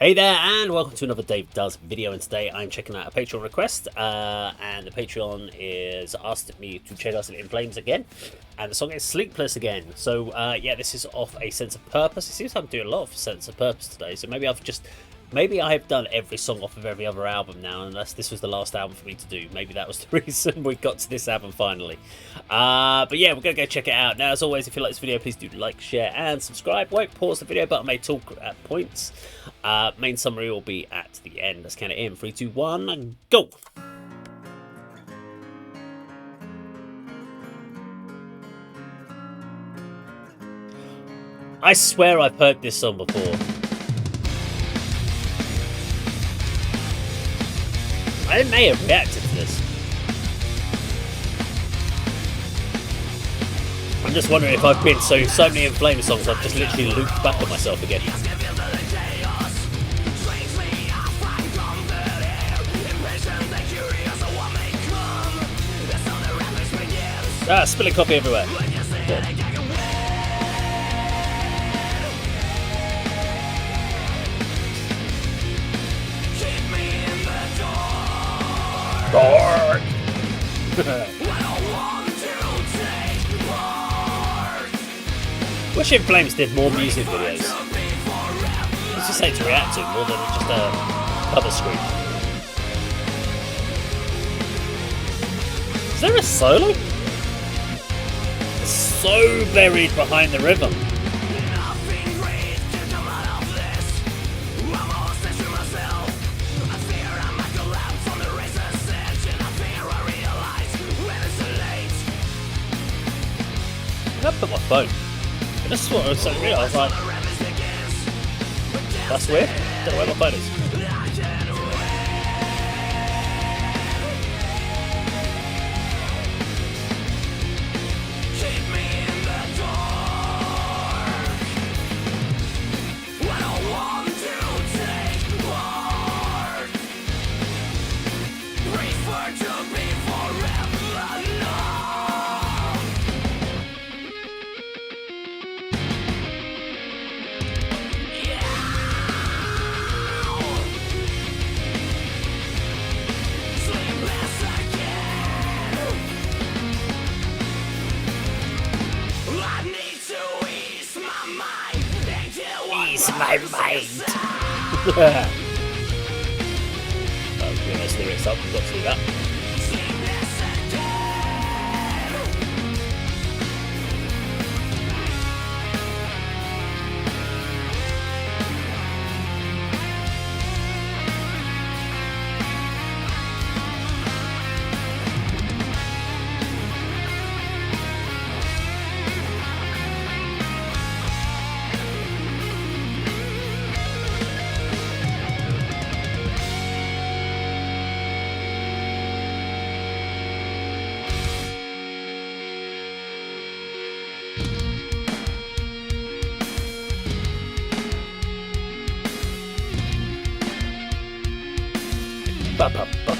Hey there, and welcome to another Dave Does video. And today I'm checking out a Patreon request, and the Patreon is asked me to check out In Flames again, and the song is Sleepless again. So yeah, this is off a Sense of Purpose. It seems I'm doing a lot of Sense of Purpose today, so maybe I've done every song off of every other album now, unless this was the last album for me to do. Maybe that was the reason we got to this album finally. But yeah, we're going to go check it out. Now, as always, if you like this video, please do like, share, and subscribe. Won't pause the video, but I may talk at points. Main summary will be at the end. Let's count it in. 3, 2, 1, go! I swear I've heard this song before. I may have reacted to this. I'm just wondering if I've been so many In Flames songs, I've just literally looped back at myself again. Ah, spilling coffee everywhere. Good. Dark. Wish In Flames did more music videos. Let's just say to react to more than just a cover screen. Is there a solo? It's so buried behind the rhythm. I put my phone. This is what I was saying. I was like, that's weird. I don't know where my phone is. Ease my mind. Oh, goodness, lyrics up. We've got to do that. Ba, ba, ba,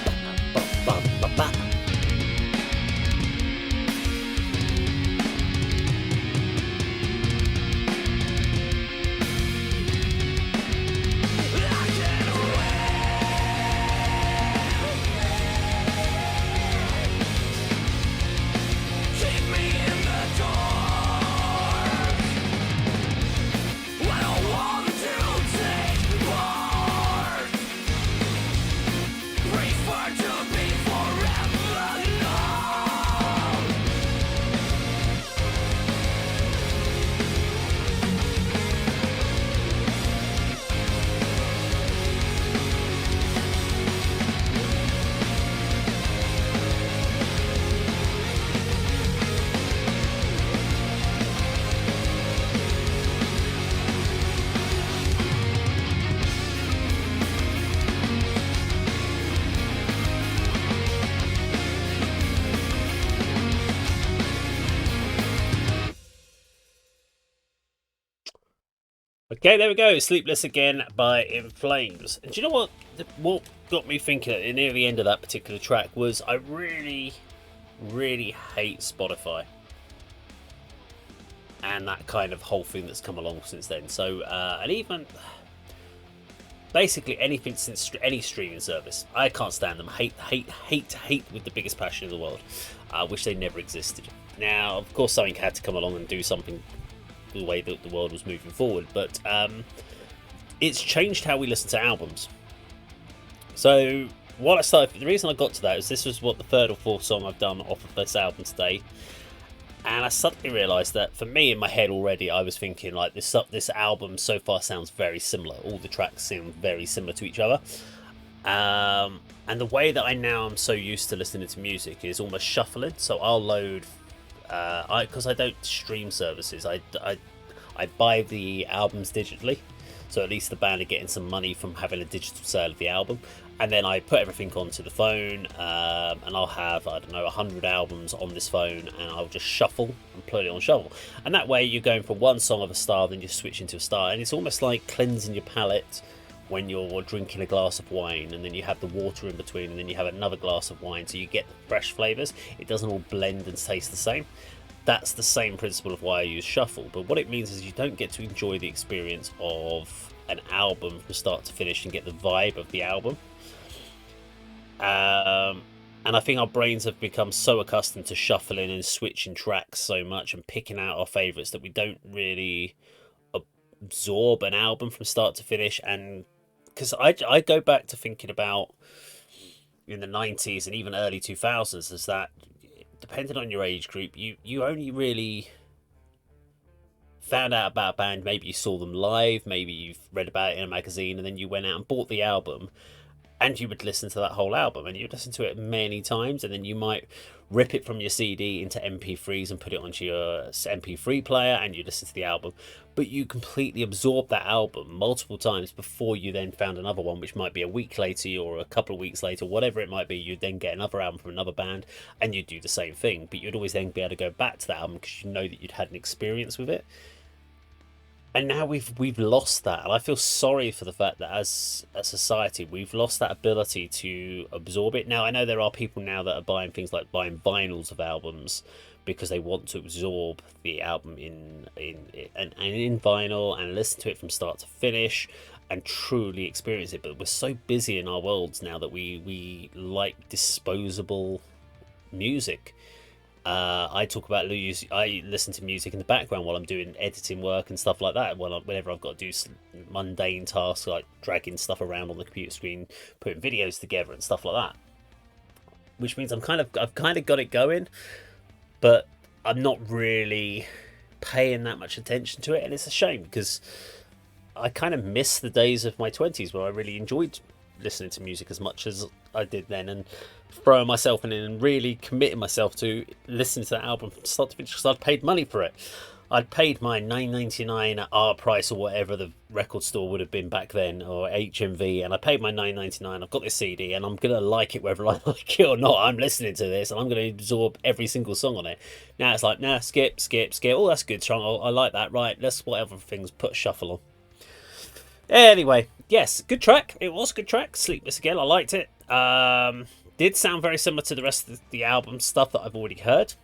ba, ba, ba, ba. Okay, there we go. Sleepless again by In Flames. And do you know what? What got me thinking near the end of that particular track was I really hate Spotify. And that kind of whole thing that's come along since then. So, and even basically anything since any streaming service. I can't stand them. Hate with the biggest passion in the world. I wish they never existed. Now, of course, something had to come along and do something the way that the world was moving forward, but it's changed how we listen to albums. So what I started, the reason I got to that is this was what the third or fourth song I've done off of this album today, and I suddenly realised that for me in my head already I was thinking like this album so far sounds very similar. All the tracks seem very similar to each other, and the way that I now am so used to listening to music is almost shuffling. So I'll load because I don't stream services. I buy the albums digitally, so at least the band are getting some money from having a digital sale of the album. And then I put everything onto the phone, and I'll have, I don't know, 100 albums on this phone, and I'll just shuffle and put it on shuffle. And that way you're going from one song of a style, then you switch into a style, and it's almost like cleansing your palate when you're drinking a glass of wine, and then you have the water in between, and then you have another glass of wine, so you get the fresh flavours. It doesn't all blend and taste the same. That's the same principle of why I use shuffle, but what it means is you don't get to enjoy the experience of an album from start to finish and get the vibe of the album. And I think our brains have become so accustomed to shuffling and switching tracks so much and picking out our favourites that we don't really absorb an album from start to finish. And because I go back to thinking about in the 90s and even early 2000s is that depending on your age group, you only really found out about a band, maybe you saw them live, maybe you've read about it in a magazine, and then you went out and bought the album, and you would listen to that whole album, and you'd listen to it many times, and then you might rip it from your CD into MP3s and put it onto your MP3 player, and you listen to the album. But you completely absorb that album multiple times before you then found another one, which might be a week later or a couple of weeks later, whatever it might be. You'd then get another album from another band, and you'd do the same thing. But you'd always then be able to go back to that album because you know that you'd had an experience with it. And now we've lost that, and I feel sorry for the fact that as a society we've lost that ability to absorb it. Now I know there are people now that are buying things like buying vinyls of albums because they want to absorb the album in vinyl and listen to it from start to finish and truly experience it. But we're so busy in our worlds now that we like disposable music. I talk about I listen to music in the background while I'm doing editing work and stuff like that. Whenever I've got to do mundane tasks like dragging stuff around on the computer screen, putting videos together and stuff like that. Which means I've kind of got it going, but I'm not really paying that much attention to it, and it's a shame because I kind of miss the days of my 20s where I really enjoyed listening to music as much as I did then, and throwing myself in and really committing myself to listening to that album from start to finish because I'd paid money for it. I'd paid my $9.99 at our price or whatever the record store would have been back then, or HMV, and I paid my $9.99. I've got this CD and I'm going to like it whether I like it or not. I'm listening to this and I'm going to absorb every single song on it. Now it's like, nah, skip. Oh, that's good song. I like that. Right, let's whatever things, put shuffle on. Anyway, yes, good track. It was a good track. Sleepless again. I liked it. Did sound very similar to the rest of the album stuff that I've already heard.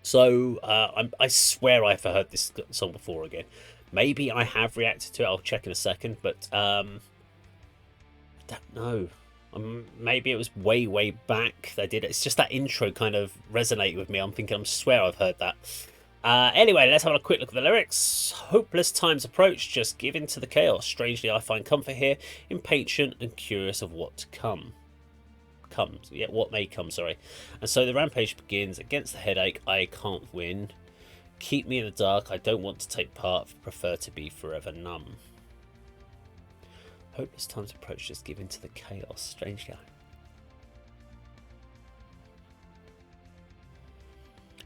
So I swear I've heard this song before again. Maybe I have reacted to it. I'll check in a second, but I don't know. Maybe it was way back they did it. It's just that intro kind of resonated with me. I'm thinking, I swear I've heard that. Anyway, let's have a quick look at the lyrics. Hopeless times approach, just give in to the chaos. Strangely, I find comfort here, impatient and curious of what to come. What may come, sorry. And so the rampage begins. Against the headache, I can't win. Keep me in the dark, I don't want to take part, prefer to be forever numb. Hopeless times approach, just give in to the chaos. Strangely,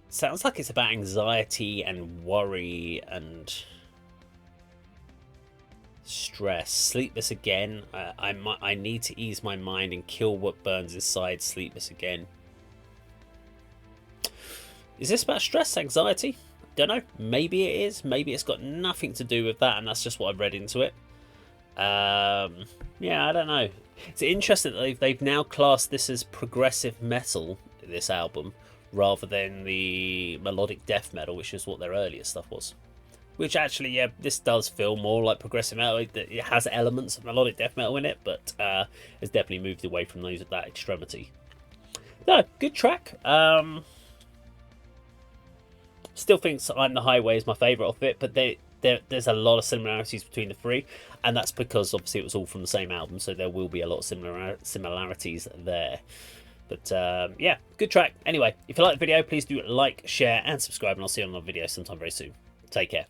sounds like it's about anxiety and worry and stress. Sleepless again. I need to ease my mind and kill what burns inside. Sleepless again. Is this about stress, anxiety? Don't know. Maybe it is. Maybe it's got nothing to do with that, and that's just what I've read into it. Yeah, I don't know. It's interesting that they've now classed this as progressive metal, this album, rather than the melodic death metal, which is what their earlier stuff was. which actually, yeah, this does feel more like progressive metal. It has elements of melodic death metal in it, but it's definitely moved away from those of that extremity. No, good track. Still thinks I'm the Highway is my favourite of it, but there's a lot of similarities between the three, and that's because obviously it was all from the same album, so there will be a lot of similarities there. But yeah, good track. Anyway, if you like the video, please do like, share, and subscribe, and I'll see you on another video sometime very soon. Take care.